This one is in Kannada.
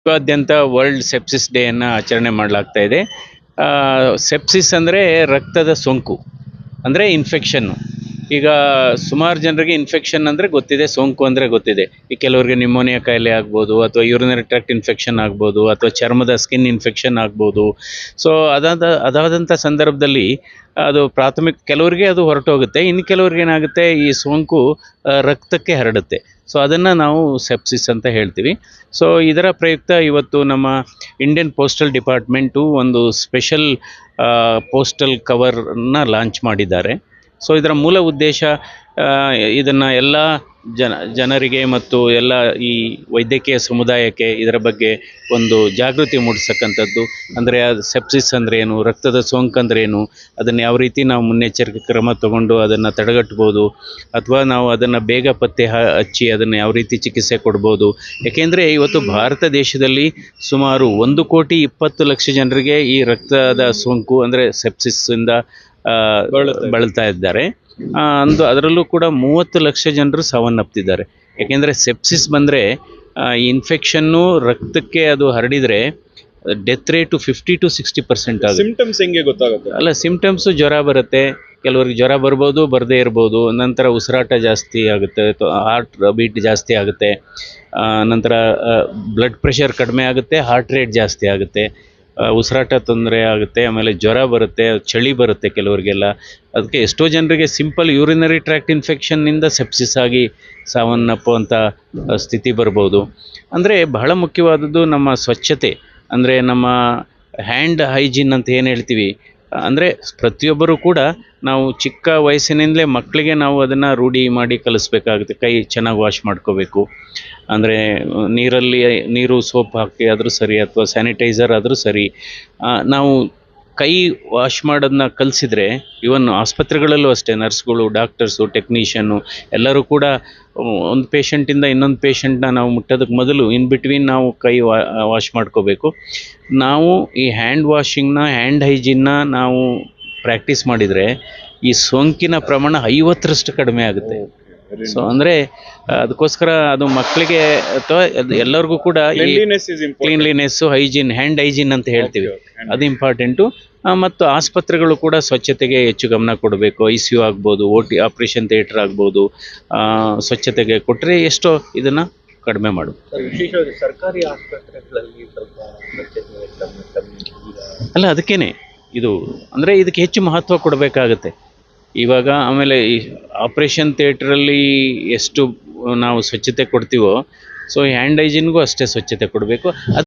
ವಿಶ್ವಾದ್ಯಂತ ವರ್ಲ್ಡ್ ಸೆಪ್ಸಿಸ್ ಡೇಯನ್ನು ಆಚರಣೆ ಮಾಡಲಾಗ್ತಾ ಇದೆ. ಸೆಪ್ಸಿಸ್ ಅಂದರೆ ರಕ್ತದ ಸೋಂಕು, ಅಂದರೆ ಇನ್ಫೆಕ್ಷನ್ನು. ಈಗ ಸುಮಾರು ಜನರಿಗೆ ಇನ್ಫೆಕ್ಷನ್ ಅಂದರೆ ಗೊತ್ತಿದೆ, ಸೋಂಕು ಅಂದರೆ ಗೊತ್ತಿದೆ. ಈ ಕೆಲವರಿಗೆ ನಿಮೋನಿಯಾ ಕಾಯಿಲೆ ಆಗ್ಬೋದು, ಅಥವಾ ಯೂರಿನರಿ ಟ್ರ್ಯಾಕ್ಟ್ ಇನ್ಫೆಕ್ಷನ್ ಆಗ್ಬೋದು, ಅಥವಾ ಚರ್ಮದ ಸ್ಕಿನ್ ಇನ್ಫೆಕ್ಷನ್ ಆಗ್ಬೋದು. ಸೊ ಅದಾದಂಥ ಸಂದರ್ಭದಲ್ಲಿ ಅದು ಪ್ರಾಥಮಿಕ, ಕೆಲವರಿಗೆ ಅದು ಹೊರಟೋಗುತ್ತೆ, ಇನ್ನು ಕೆಲವ್ರಿಗೆ ಏನಾಗುತ್ತೆ, ಈ ಸೋಂಕು ರಕ್ತಕ್ಕೆ ಹರಡುತ್ತೆ. ಸೊ ಅದನ್ನು ನಾವು ಸೆಪ್ಸಿಸ್ ಅಂತ ಹೇಳ್ತೀವಿ. ಸೊ ಇದರ ಪ್ರಯುಕ್ತ ಇವತ್ತು ನಮ್ಮ ಇಂಡಿಯನ್ ಪೋಸ್ಟಲ್ ಡಿಪಾರ್ಟ್ಮೆಂಟು ಒಂದು ಸ್ಪೆಷಲ್ ಪೋಸ್ಟಲ್ ಕವರ್ನ ಲಾಂಚ್ ಮಾಡಿದ್ದಾರೆ. ಸೊ ಇದರ ಮೂಲ ಉದ್ದೇಶ ಇದನ್ನು ಎಲ್ಲ ಜನರಿಗೆ ಮತ್ತು ಎಲ್ಲ ಈ ವೈದ್ಯಕೀಯ ಸಮುದಾಯಕ್ಕೆ ಇದರ ಬಗ್ಗೆ ಒಂದು ಜಾಗೃತಿ ಮೂಡಿಸಕ್ಕಂಥದ್ದು. ಅಂದರೆ ಸೆಪ್ಸಿಸ್ ಅಂದರೆ ಏನು, ರಕ್ತದ ಸೋಂಕು ಅಂದರೆ ಏನು, ಅದನ್ನು ಯಾವ ರೀತಿ ನಾವು ಮುನ್ನೆಚ್ಚರಿಕೆ ಕ್ರಮ ತಗೊಂಡು ಅದನ್ನು ತಡೆಗಟ್ಬೋದು, ಅಥವಾ ನಾವು ಅದನ್ನು ಬೇಗ ಪತ್ತೆ ಹಚ್ಚಿ ಅದನ್ನು ಯಾವ ರೀತಿ ಚಿಕಿತ್ಸೆ ಕೊಡ್ಬೋದು. ಏಕೆಂದರೆ ಇವತ್ತು ಭಾರತ ದೇಶದಲ್ಲಿ ಸುಮಾರು 1,20,00,000 ಜನರಿಗೆ ಈ ರಕ್ತದ ಸೋಂಕು ಅಂದರೆ ಸೆಪ್ಸಿಸ್ಸಿಂದ ಬಳಲ್ತಾ ಇದ್ದಾರೆ. ಅದರಲ್ಲೂ ಕೂಡ 30 ಲಕ್ಷ ಜನರು ಸಾವನ್ನಪ್ತಿದ್ದಾರೆ. ಯಾಕೆಂದರೆ ಸೆಪ್ಸಿಸ್ ಬಂದರೆ ಇನ್ಫೆಕ್ಷನ್ನು ರಕ್ತಕ್ಕೆ ಅದು ಹರಡಿದರೆ ಡೆತ್ ರೇಟು 50 to 60% ಆಗುತ್ತೆ. ಸಿಂಪ್ಟಮ್ಸ್ ಹೆಂಗೆ ಗೊತ್ತಾಗುತ್ತೆ? ಅಲ್ಲ, ಸಿಂಪ್ಟಮ್ಸು ಜ್ವರ ಬರುತ್ತೆ, ಕೆಲವರಿಗೆ ಜ್ವರ ಬರ್ಬೋದು, ಬರದೇ ಇರ್ಬೋದು. ನಂತರ ಉಸಿರಾಟ ಜಾಸ್ತಿ ಆಗುತ್ತೆ, ಹಾರ್ಟ್ ಬೀಟ್ ಜಾಸ್ತಿ ಆಗುತ್ತೆ. ನಂತರ ಬ್ಲಡ್ ಪ್ರೆಷರ್ ಕಡಿಮೆ ಆಗುತ್ತೆ, ಹಾರ್ಟ್ ರೇಟ್ ಜಾಸ್ತಿ ಆಗುತ್ತೆ, ಉಸಿರಾಟ ತೊಂದರೆ ಆಗುತ್ತೆ, ಆಮೇಲೆ ಜ್ವರ ಬರುತ್ತೆ, ಚಳಿ ಬರುತ್ತೆ ಕೆಲವರಿಗೆಲ್ಲ. ಅದಕ್ಕೆ ಎಷ್ಟೋ ಜನರಿಗೆ ಸಿಂಪಲ್ ಯೂರಿನರಿ ಟ್ರ್ಯಾಕ್ಟ್ ಇನ್ಫೆಕ್ಷನ್ನಿಂದ ಸೆಪ್ಸಿಸ್ ಆಗಿ ಸಾವನ್ನಪ್ಪುವಂಥ ಸ್ಥಿತಿ ಬರ್ಬೋದು. ಅಂದರೆ ಬಹಳ ಮುಖ್ಯವಾದದ್ದು ನಮ್ಮ ಸ್ವಚ್ಛತೆ, ಅಂದರೆ ನಮ್ಮ ಹ್ಯಾಂಡ್ ಹೈಜೀನ್ ಅಂತ ಏನು ಹೇಳ್ತೀವಿ. ಅಂದರೆ ಪ್ರತಿಯೊಬ್ಬರೂ ಕೂಡ ನಾವು ಚಿಕ್ಕ ವಯಸ್ಸಿನಿಂದಲೇ ಮಕ್ಕಳಿಗೆ ನಾವು ಅದನ್ನು ರೂಢಿ ಮಾಡಿ ಕಲಿಸ್ಬೇಕಾಗುತ್ತೆ. ಕೈ ಚೆನ್ನಾಗಿ ವಾಶ್ ಮಾಡ್ಕೋಬೇಕು. ಅಂದರೆ ನೀರು ಸೋಪ್ ಹಾಕಿ ಆದರೂ ಸರಿ, ಅಥವಾ ಸ್ಯಾನಿಟೈಸರ್ ಆದರೂ ಸರಿ. ನಾವು ಕೈ ವಾಶ್ ಮಾಡೋದನ್ನ ಕಲಿಸಿದ್ರೆ, ಇವನ್ ಆಸ್ಪತ್ರೆಗಳಲ್ಲೂ ಅಷ್ಟೇ ನರ್ಸ್ಗಳು, ಡಾಕ್ಟರ್ಸು, ಟೆಕ್ನಿಷಿಯನ್ನು ಎಲ್ಲರೂ ಕೂಡ ಒಂದು ಪೇಷಂಟಿಂದ ಇನ್ನೊಂದು ಪೇಷಂಟ್ನ ನಾವು ಮುಟ್ಟೋದಕ್ಕೆ ಮೊದಲು ಇನ್ ಬಿಟ್ವೀನ್ ನಾವು ಕೈ ವಾಶ್ ಮಾಡ್ಕೋಬೇಕು. ನಾವು ಈ ಹ್ಯಾಂಡ್ ವಾಷಿಂಗ್ನ, ಹ್ಯಾಂಡ್ ಹೈಜೀನ್ನ ನಾವು ಪ್ರಾಕ್ಟೀಸ್ ಮಾಡಿದರೆ ಈ ಸೋಂಕಿನ ಪ್ರಮಾಣ 50ರಷ್ಟು ಕಡಿಮೆ ಆಗುತ್ತೆ. ಸೊ ಅಂದರೆ ಅದಕ್ಕೋಸ್ಕರ ಅದು ಮಕ್ಕಳಿಗೆ ಅಥವಾ ಎಲ್ಲರಿಗೂ ಕೂಡ ಕ್ಲೀನ್ಲಿನೆಸ್ಸು, ಹೈಜೀನ್, ಹ್ಯಾಂಡ್ ಹೈಜೀನ್ ಅಂತ ಹೇಳ್ತೀವಿ, ಅದು ಇಂಪಾರ್ಟೆಂಟು. ಮತ್ತು ಆಸ್ಪತ್ರೆಗಳು ಕೂಡ ಸ್ವಚ್ಛತೆಗೆ ಹೆಚ್ಚು ಗಮನ ಕೊಡಬೇಕು. ICU ಆಗ್ಬೋದು, ಆಪ್ರೇಷನ್ ಥಿಯೇಟರ್ ಆಗ್ಬೋದು, ಸ್ವಚ್ಛತೆಗೆ ಕೊಟ್ಟರೆ ಎಷ್ಟೋ ಇದನ್ನು ಕಡಿಮೆ ಮಾಡೋದು. ವಿಶೇಷವಾಗಿ ಸರ್ಕಾರಿ ಆಸ್ಪತ್ರೆಗಳಲ್ಲಿ ಅಲ್ಲ, ಅದಕ್ಕೇನೆ ಇದು ಅಂದರೆ ಇದಕ್ಕೆ ಹೆಚ್ಚು ಮಹತ್ವ ಕೊಡಬೇಕಾಗತ್ತೆ ಇವಾಗ. ಆಮೇಲೆ ಈ ಆಪ್ರೇಷನ್ ಥಿಯೇಟ್ರಲ್ಲಿ ಎಷ್ಟು ನಾವು ಸ್ವಚ್ಛತೆ ಕೊಡ್ತೀವೋ, ಸೊ ಹ್ಯಾಂಡ್ ಹೈಜೀನ್ಗೂ ಅಷ್ಟೇ ಸ್ವಚ್ಛತೆ ಕೊಡಬೇಕು.